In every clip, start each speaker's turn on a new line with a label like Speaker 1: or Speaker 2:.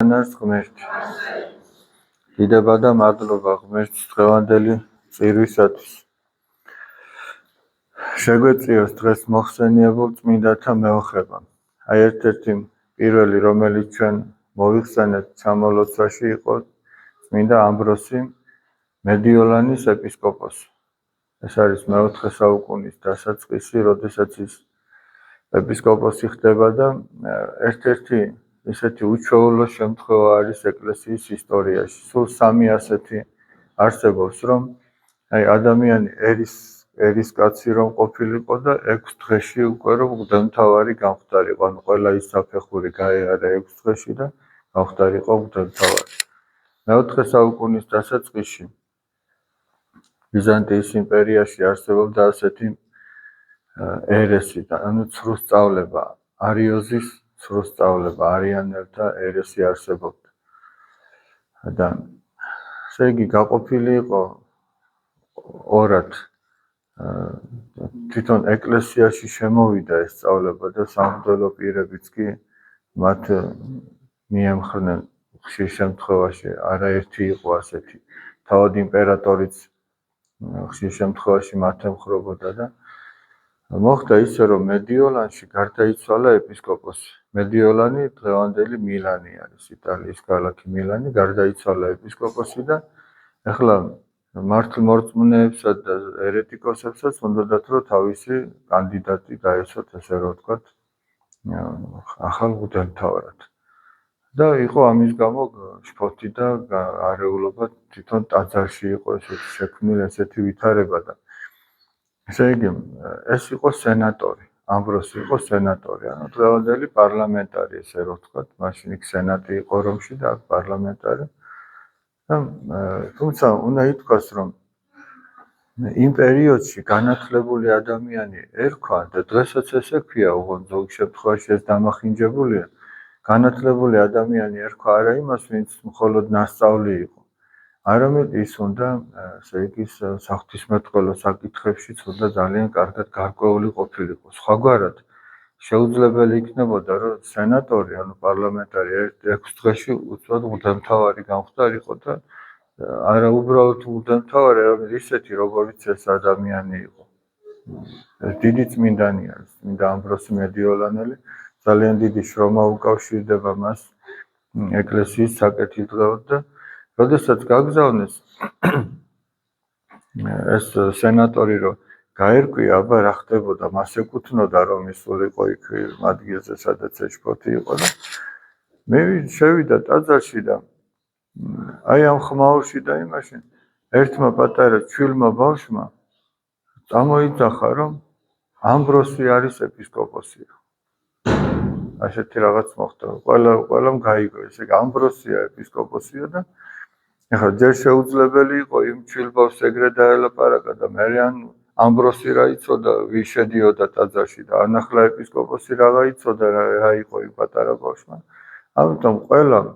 Speaker 1: ანას ღმერთი. დიდება და მადლობა ღმერთს დღევანდელი წირვისათვის. შეგვეწიოს დღეს მოხსენიებულ წმინდათა მეოხება. აი ერთ-ერთი პირველი, რომელიც ჩვენ მოიხსენეთ სამოლოცვაში, იყო წმინდა ამბროსი მედიოლანის ეპისკოპოსი. ეს არის მეოთხე საუკუნის დასაწყისი, როდესაც ის ეპისკოპოსი ხდება და ერთ-ერთი ისეთი უჩვეულო შემთხვევა არის ეკლესიის ისტორიაში. სულ სამი ასეთი არსებობს, რომ აი ადამიანი ერისკაცი რომ ყოფილიყო და 6 დღეში უკვე რომ მღვდელმთავარი გამხდარიყო. ანუ ყველა ის საფეხური გაეარა 6 დღეში და გამხდარიყო მღვდელმთავარი. მეოთხე საუკუნის დასაწყისში ბიზანტიის იმპერიაში არსებობდა ასეთი ერესი და ანუ ცრუსწავლება, არიოზის ცრუსწავლება, არიანელთა ერესი არსებობდა. და ესე იგი გაყოფილი იყო ორად. თვითონ ეკლესიაში შემოვიდა ეს სწავლება და სამღვდელო პირებიც კი მათ მიემხრნენ ხშირ შემთხვევაში, არაერთი იყო ასეთი. თავად იმპერატორიც ხშირ შემთხვევაში მათ ემხრობოდა და მოხდა ისე, რომ მედიოლანში გარდაიცვალა ეპისკოპოსი. მედიოლანი დღევანდელი მილანი არის, იტალიის ქალაქი მილანი, გარდაიცვალა ეპისკოპოსი და ეხლა მართლმორწმუნეებსა და ერეტიკოსებსაც უნდათ რომ თავისი კანდიდატი გაეცოთ, ესე რომ ვთქვათ, ახალ მღვდელმთავრად. და იყო ამის გამო შფოთი და არეულობა თვითონ ტაძარში იყო ესეთი შექმნილი ესეთი ვითარება და ესე იგი ეს იყო სენატორი, ამბროსი იყო სენატორი, ანუ დღევანდელი პარლამენტარი, ესე რომ ვთქვათ, მაშინ იქ სენატი იყო რომში და აქ პარლამენტარი. თუმცა უნდა ითქვას, რომ იმ პერიოდში განათლებული ადამიანი ერქვა და დღესაც ესე ქვია, უღონდ ზოგ შემთხვევაში ეს დამახინჯებულია. განათლებული ადამიანი ერქვა არა იმას, ვინც მხოლოდ ნასწავლი იყო. არამედ ის უნდა, ესე იგი, საღვთისმეტყველო საკითხებშიც უნდა ძალიან კარგად გარკვეული ყოფილიყო. სხვაგვარად შეუძლებელი იქნებოდა, რომ სენატორი, ანუ პარლამენტარი 6 დღეში უცბად მღვდელმთავარი გამხდარიყო და არა უბრალოდ მღვდელმთავარი, არამედ ისეთი, როგორც ეს ადამიანი იყო. ეს დიდი წმინდანი არის, წმინდა ამბროსი მედიოლანელი, ძალიან დიდი შრომა უკავშირდება მას ეკლესიის საკეთილდღეოდ და როდესაც გაგზავნეს ეს სენატორი რომ გაერკვია, აბა რა ხდებოდა, მას ეკუთვნოდა რომ ისულიყო იქ ადგილზე, სადაც ეშფოთი იყო და მე შევიდა ტაძარში და აი ამ ხმაურში და იმაში ერთმა პატარა ჩვილმა ბავშვმა წამოიძახა, რომ ამბროსი არის ეპისკოპოსი. ასეთი რაღაც მოხდა. ყველამ გაიგო, ესე იგი ამბროსია ეპისკოპოსია და ეხლა ჯერ შეუძლებელი იყო იმ ჩვილბავშვს ეგრე დაელაპარაკა და მე ამბროსი რა იცოდა, ვის შედიოდა ტაძარში და ანახლა ეპისკოპოსი რაღა იცოდა, რა იყო იმ პატარა ბავშვმა. ამიტომ ყველამ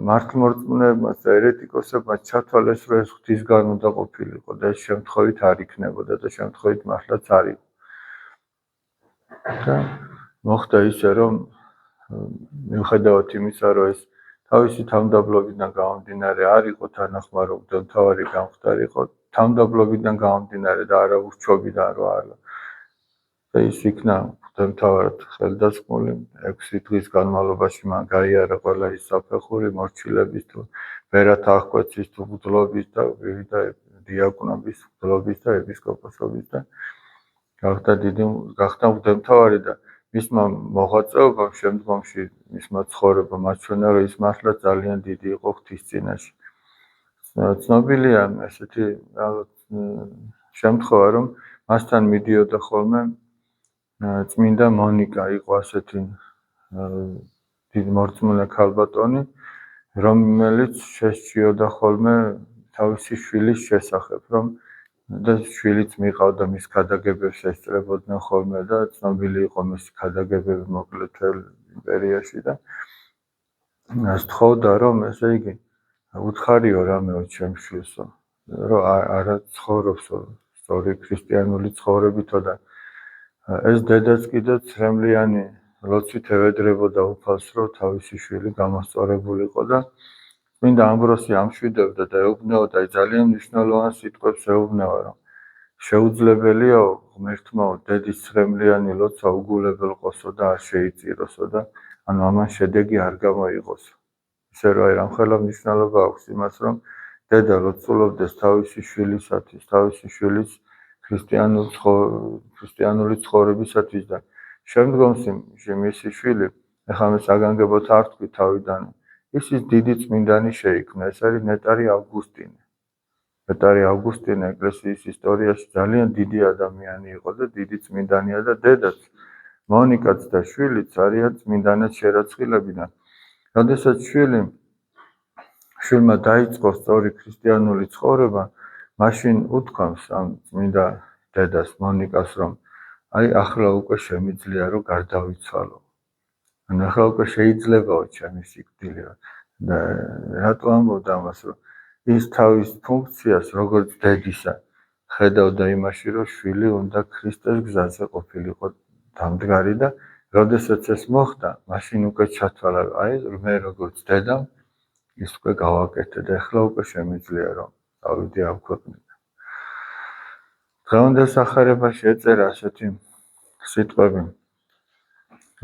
Speaker 1: მართლმორწმუნეებმა და ერეტიკოსებმა ჩათვალეს, რომ ეს ღვთისგან უნდა ყოფილიყო და ეს შემთხვევით არ იქნებოდა და შემთხვევით მართლაც არ იყო. და მოხდა ისე, რომ მიუხედავად იმისა, რომ ეს თავისი თავმდაბლობიდან გამომდინარე არ იყო თანახმარო მღვდელმთავარი გამხდარიყო, თავმდაბლობიდან გამომდინარე და არა ურჩობიდან რო არა. და ის იქნა მღვდელმთავრად ხელდასხმული 6 დღის განმავლობაში მან გაიარა ყველა ის საფეხური მორჩილების თუ ბერათ აღკვეცის თუ მღვდლობის და ვიღიდა დიაკვნობის, მღვდლობის და ეპისკოპოსობის და გახდა მღვდელმთავარი და მისმა მოღვაწეობამ შემდგომში მისმა ცხოვრებამ აჩვენა, რომ ის მართლა ძალიან დიდი იყო ღვთის წინაშე. ცნობილია ესეთი შემთხვევა, რომ მასთან მიდიოდა ხოლმე წმინდა მონიკა, იყო ასეთი დიდი მორწმუნე ქალბატონი, რომელიც შესჩიოდა ხოლმე თავისი შვილის შესახებ, რომ და შვილიც მიყავდა მის ქადაგებებს ესწრებოდნენ ხოლმე და ცნობილი იყო მისი ქადაგებები მოკლეთელ იმპერიაში და სთხოვდა, რომ ესე იგი უთხარიო რამეო ჩემ შვილსო, რომ არა ცხოვრობსო სწორი ქრისტიანული ცხოვრებითო და ეს დედაც კიდე ცრემლიანი ლოცვით ევედრებოდა უფალს, რომ თავისი შვილი გამოსწორებულიყო და წმინდა ამბროსი ამშვიდებდა და ეუბნებოდა, ძალიან მნიშვნელოვან სიტყვებს ეუბნება, რომ შეუძლებელია ღმერთმაო დედის ცრემლიანი ლოცვა უგულებელყოსო და არ შეიწიროსო და ანუ ამან შედეგი არ გამოიღოსო. ისე რომ რამხელა მნიშვნელობა აქვს იმას, რომ დედა ლოცულობდეს თავისი შვილისათვის, თავისი შვილის ქრისტიანული ცხოვრებისათვის და შემდგომში მისი შვილი, ეხლა მე საგანგებოდ არ თქვი თავიდან, ისიც დიდი წმინდანი შეიქმნა, ეს არის ნეტარი ავგუსტინე. ნეტარი ავგუსტინე ეკლესიის ისტორიაში ძალიან დიდი ადამიანი იყო და დიდი წმინდანია და დედაც, მონიკაც და შვილიც არიან წმინდანად შერაცხილებიდან. როდესაც შვილმა დაიწყო სწორი ქრისტიანული ცხოვრება, მაშინ უთქვამს ამ წმინდა დედას მონიკას, რომ აი ახლა უკვე შემიძლია რომ გარდავიცვალო. ანუ ახლა უკვე შეიძლებაო ჩემი სიკვდილი და რატო ამბობდა ამას, რომ ის თავის ფუნქციას როგორც დედისა ხედავდა იმაში, რომ შვილი უნდა ქრისტეს გზაზე ყოფილიყო დამდგარი და როდესაც ეს მოხდა, მაშინ უკვე ჩათვალა, აი მე როგორც დედამ ის უკვე გავაკეთე და ახლა უკვე შემიძლია რომ დავიდე ამ ქვეყნიდან. დღევანდელ სახარებაში ეწერა ასეთი სიტყვები.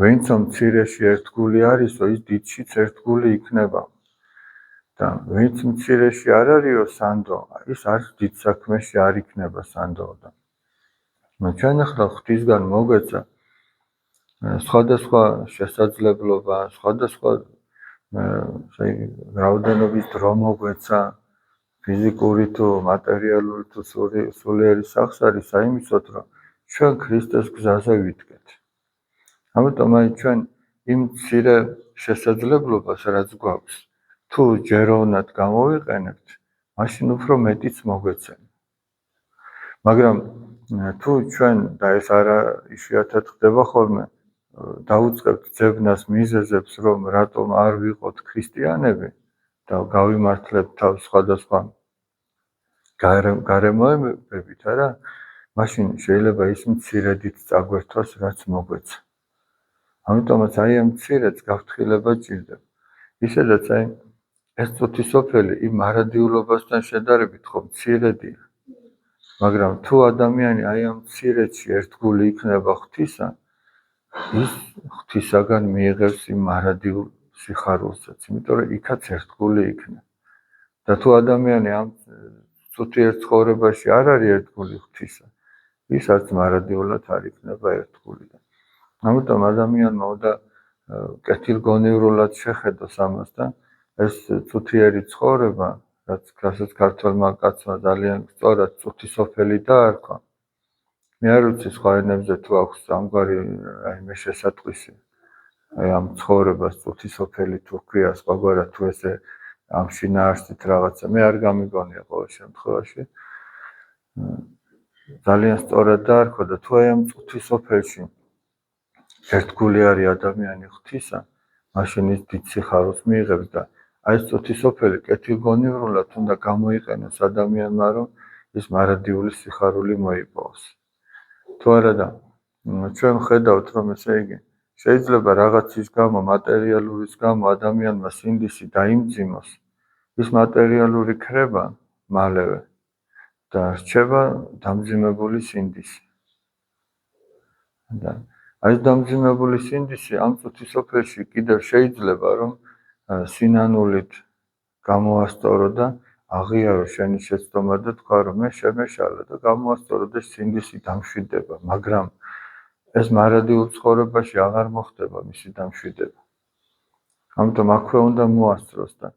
Speaker 1: ვინც მცირეში ერთგული არისო, ის დიდშიც ერთგული იქნება. და ვინც მცირეში არ არისო სანდო, ის არც დიდ საქმეში არ იქნება სანდო. ჩვენ ახლა ღვთისგან მოგვეცა სხვადასხვა შესაძლებლობა, სხვადასხვა რაოდენობის დრო მოგვეცა, ფიზიკური თუ მატერიალური თუ სულიერი სახსარი საიმისოდ, რომ ჩვენ ქრისტეს გზაზე ვიდგეთ. ამიტომ აი ჩვენ იმ მცირე შესაძლებლობას, რაც გვაქვს, თუ ჯეროვნად გამოვიყენებთ, მაშინ უფრო მეტიც მოგვეცემა. მაგრამ თუ ჩვენ და ეს არა იშვიათად ხდება ხოლმე, დაუწყებთ ძებნას მიზეზებს, რომ რატომ არ ვიყოთ ქრისტიანები და გავიმართლებთ თავს სხვადასხვა გარემოებებით, არა? მაშინ შეიძლება ის მცირედით წაგვერთვას, რაც მოგვეცა. ამიტომაც აი ამ მცირედს გაფრთხილება ჭირდება. ისედაც აი ეს წუთისოფელი იმ მარადიულობასთან შედარებით ხო მცირედია. მაგრამ თუ ადამიანი აი ამ მცირედში ერთგული იქნება ღვთისა, ის ღვთისაგან მიიღებს იმ მარადიულ სიხარულსაც, იმიტომ რომ იქაც ერთგული იქნება. და თუ ადამიანი ამ წუთიერ ცხოვრებაში არ არის ერთგული ღვთისა, ის არც მარადიულად არ იქნება ერთგული. ამიტომ ადამიანმა უნდა კეთილგონივრულად შეხედოს ამას და ეს წუთიერი ცხოვრება, რასაც ქართველმა კაცმა ძალიან სწორად წუთისოფელი დაარქვა. მე არ ვიცი სხვა ენებზე თუ აქვს ამგვარი რაიმე შესატყვისი. აი ამ ცხოვრებას წუთისოფელი თუ ქვია სხვაგვარად თუ ესე ამ შინაარსით რაღაცა, მე არ გამიგონია ყოველ შემთხვევაში. ძალიან სწორად დაარქვა და თუ აი ამ წუთისოფელში ერთგული არის ადამიანი ღვთისა, მაშინ ის დიდ სიხარულს მიიღებს და აი ეს წუთისოფელი კეთილგონივრულად უნდა გამოიყენოს ადამიანმა, რომ ის მარადიული სიხარული მოიპოვოს. თუ არა და ჩვენ ხედავთ, რომ ესე იგი შეიძლება რაღაცის გამო, მატერიალურის გამო ადამიანმა სინდისი დაიმძიმოს, ის მატერიალური ქრება მალევე და რჩება დამძიმებული სინდისი. და აი დამძიმებული სინდისი ამ წუთისოფელში კიდევ შეიძლება რომ სინანულით გამოასწორო და აღიარო შენი შეცდომა და თქვა რომ მე შემეშალა და გამოასწორო და სინდისი დამშვიდება, მაგრამ ეს მარადიულ ცხოვრებაში აღარ მოხდება მისი დამშვიდება. ამიტომ აქვე უნდა მოასწროს და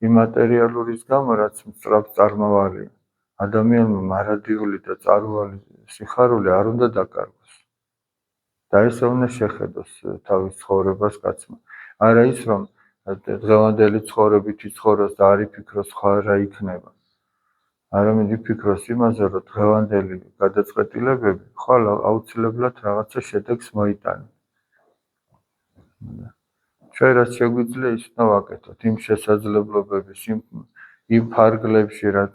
Speaker 1: იმ მატერიალურის გამო, რაც სწრაფ წარმავალია, ადამიანმა მარადიული და წარუვალი სიხარული არ უნდა დაკარგოს. და ესე უნდა შეხედოს თავის ცხოვრებას კაცმა. არა ის რომ დღევანდელი ცხოვრებით იცხოვროს და არ იფიქროს სხვა რა იქნება. არამედ იფიქროს იმაზე, რომ დღევანდელი გადაწყვეტილებები ხვალ აუცილებლად რაღაცა შედეგს მოიტანენ. ჩვენ რაც შეგვიძლია ის უნდა ვაკეთოთ იმ შესაძლებლობების, იმ ფარგლებში, რაც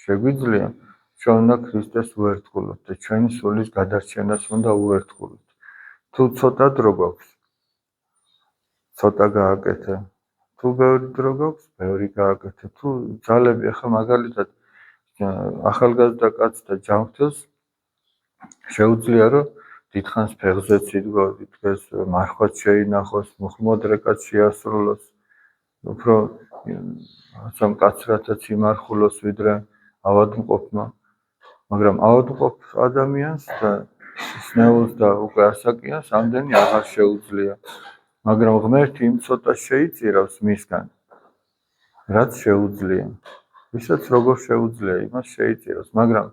Speaker 1: შეგვიძლია, ჩვენ უნდა ქრისტეს უერთგულოთ და ჩვენი სულის გადარჩენას უნდა უერთგულოთ. თუ ცოტა დრო გვაქვს ცოტა გააკეთე თუ ბევრი დრო გვაქვს ბევრი გააკეთე თუ ძალები ახლა მაგალითად ახალგაზრდა კაცთა ჯანმრთელს შეუძლია რომ დიდხანს ფეხზეც იდგო იდგეს მარხვაც შეინახოს მოხმოდრეკაც შეასრულოს უფრო სამკაცრათაც იმარხულოს ვიდრე ავადმყოფმა მაგრამ ავადმყოფ ადამიანს და სნეულს და უკვე ასაკიანს ამდენი აღარ შეუძლია მაგრამ ღმერთი იმ ცოტას შეიწირავს მისგან რაც შეუძლია ვისაც როგორ შეუძლია იმას შეიწირავს მაგრამ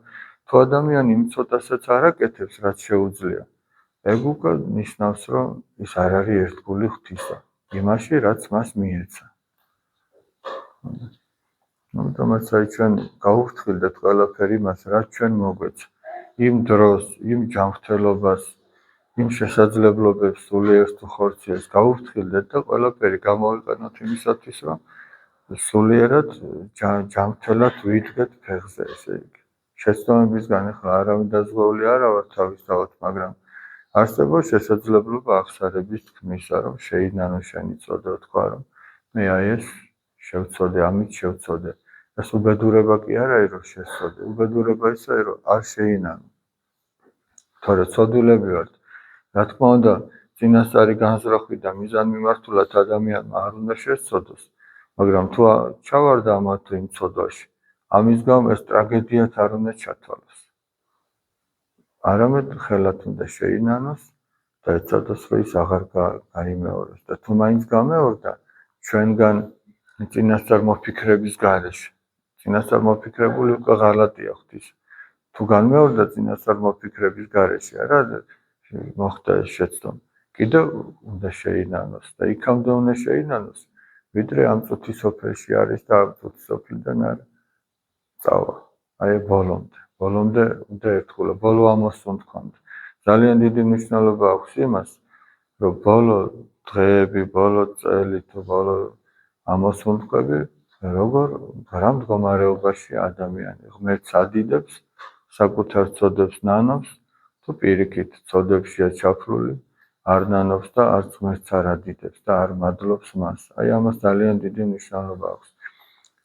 Speaker 1: თუ ადამიანი იმ ცოტასაც არ აკეთებს რაც შეუძლია ეგ უკვე ნიშნავს რომ ის არ არის ერთგული ღვთისა იმაში რაც მას მიეცა ამიტომაც აი ჩვენ გავუფრთხილდეთ ყველაფერი მას რაც ჩვენ მოგვეცა იმ დროს იმ ჯანმრთელობას იმ შესაძლებლობებს სულიერს თუ ხორციელს გავუფრთხილდეთ და ყველაფერი გამოვიყენოთ იმისათვის რომ სულიერად ჯანმრთელად ვიდგეთ ფეხზე ესე იგი შეცდომებისგან ახლა არავინ დაზღვეული არა ვარ თავისთავად მაგრამ არსებობს შესაძლებლობა აღსარების თქმისა რომ შეინანო შენი წოდო თქვა რომ მე აი ეს შევწოდე ამით შევწოდე ეს უბედურება კი არა რომ შეცოდე უბედურება ისაა რომ არ შეინანო თორე ცოდულები ვართ რა თქმა უნდა წინასწარი განზრახვიდან მიზანმიმართულად ადამიანმა არ უნდა შეცოდოს მაგრამ თუ ჩავარდა ამათ იმ ცოდვაში ამის გამო ეს ტრაგედიად არ უნდა ჩათვალოს არამედ ხელად უნდა შეინანოს და ეცადოს რომ ის აღარ გაიმეოროს და თუ მაინც გამეორდა ჩვენგან წინასწარ მოფიქრების გარეშე წინასწარ მოფიქრებული უკვე ღალატია ღვთის თუ განმეორდა წინასწარ მოფიქრების გარეშე არა მოხდა ეს შეცდომა კიდევ უნდა შეინანოს და იქამდე უნდა შეინანოს ვიდრე ამ წუთის სოფელში არის და ამ წუთის სოფლიდან არ წავა აი ბოლომდე უნდა ერთხულა ბოლო ამას უნდქონდა ძალიან დიდი მნიშვნელობა აქვს იმას რომ ბოლო დღეები ბოლო წელი თუ ბოლო ამას უნდყვები როგორ რა მდგომარეობაში ადამიანი ღმერთს ადიდებს საკუთარ ცოდებს ნანობს თუ პირიქით ცოდებშია ჩაფლული არ ნანობს და არც ღმერთს არ ადიდებს და არ მადლობს მას აი ამას ძალიან დიდი მნიშვნელობა აქვს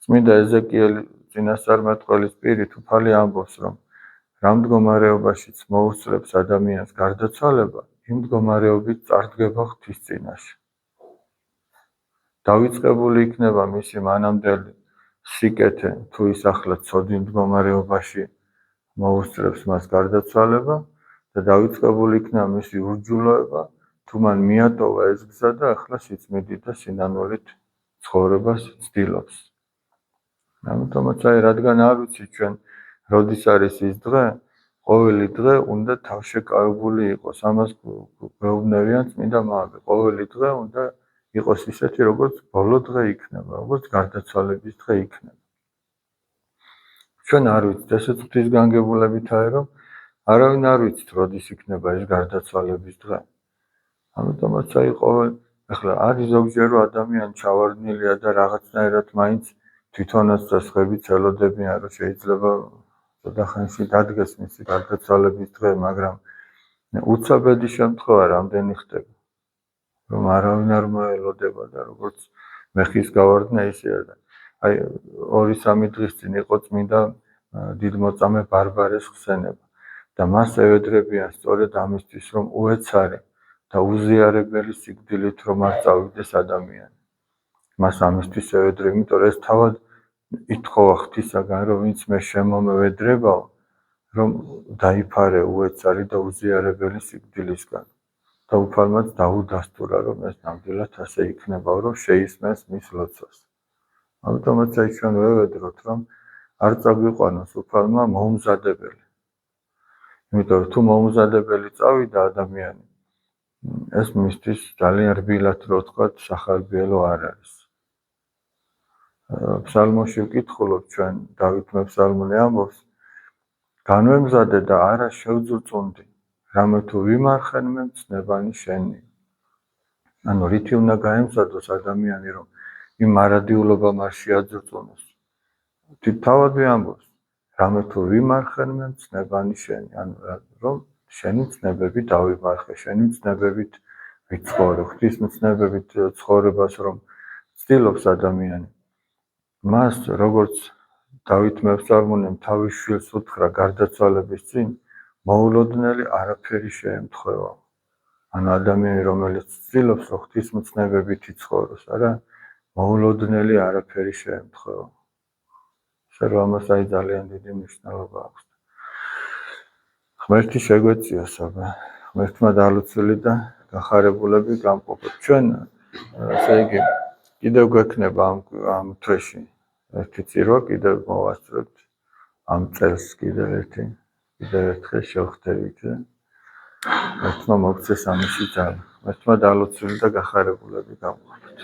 Speaker 1: წმინდა ეზეკიელი წინასწარმეტყველის პირით უფალი ამბობს რომ რა მდგომარეობაშიც მოუსწრებს ადამიანს გარდაცვალება იმ მდგომარეობით წარდგება ღვთის წინაშე დავიწყებული იქნება მისი მანამდელი სიკეთე თუ ის ახლა ცოდი მდგომარეობაში მოუსწრებს მას გარდაცვალება და დავიწყებული იქნება მისი ურჯულოება თუ მან მიატოვა ეს გზა და ახლა სიწმიდით და სინანულით ცხოვრებას ცდილობს ამიტომაც აი რადგან არ ვიცი ჩვენ როდის არის ის დღე ყოველი დღე უნდა თავშეკავებული იყოს ამას გვეუბნებიან წმინდა მამები ყოველი დღე უნდა იყოს ისეთი როგორც ბოლო დღე იქნება როგორც გარდაცვალების დღე იქნება ჩვენ არ ვიცით ესეც ღვთის განგებულებით არის რომ არავინ არ ვიცით როდის იქნება ეს გარდაცვალების დღე ამიტომაც აი ახლა არის ზოგჯერ რომ ადამიანი ჩავარდნილია და რაღაცნაირად მაინც თვითონაც და სხვაებიც ელოდებიან რომ შეიძლება ცოტა ხანში დადგეს მისი გარდაცვალების დღე მაგრამ უცაბედი შემთხვევა რამდენი ხდება რომ არავინ არ მოელოდება და როგორც მეხის გავარდნა ისეა და აი 2-3 დღის წინ იყო წმინდა დიდმოწამე ბარბარეს ხსენება და მას ევედრებიან სწორედ ამისთვის რომ უეცარი და უზიარებელი სიკვდილით რომ არ წავიდეს ადამიანი მას ამისთვის ევედრებიან იმიტომ რომ ეს თავად ითხოვა ღვთისაგან რომ ვინც მე შემომევედრებაო რომ დაიფარე უეცარი და უზიარებელი სიკვდილისგან და უფალმაც დაუდასტურა რომ ეს ნამდვილად ასე იქნებაო რომ შეისმენს მის ლოცვას ამიტომაც აი ჩვენ ვევედროთ რომ არ წაგვიყვანოს უფალმა მოუმზადებელი იმიტომ რომ თუ მოუმზადებელი წავიდა ადამიანი ეს მისთვის ძალიან რბილად რო ვთქვათ სახარბიელო არ არის ფსალმოში ვკითხულობ ჩვენ დავით მეფსალმონე ამბობს განვემზადე და არა შევძურწუნდი რამე თუ ვიმარხენ მე მცნებანი შენი ანუ რითი უნდა გაემზადოს ადამიანი რომ იმ მარადიულობამ არ შეაძრწუნოს თავად ამბობს რამე თუ ვიმარხენ მე მცნებანი შენი ანუ რომ შენი ცნებები დავიმარხე, შენი ცნებებით ვიცხოვრე, ღვთისმცნებებით ცხოვრებას რომ ცდილობს ადამიანი. მას როგორც დავით მევსალმუნემ თავის შვილს უთხრა გარდაცვალების წინ, მოულოდნელი არაფერი შეემთხვევა. ანუ ადამიანი რომელიც ცდილობს რომ ღვთისმცნებებით იცხოვროს, არა, მოულოდნელი არაფერი შეემთხვევა. ამას აი ძალიან დიდი მნიშვნელობა აქვს. ღმერთი შეგვეციოს, აბა, ღმერთმა დალოცვილი და გახარებულები გამყოფოთ. ჩვენ, ასე იგი, კიდევ გვექნება ამ თვეში ერთი წირვა, კიდევ მოვასწრებთ ამ წელს კიდევ ერთხელ შევხვდებით. ღმერთმა მოგცეს ამისი ძალა. ღმერთმა დალოცვილი და გახარებულები გამყოფოთ.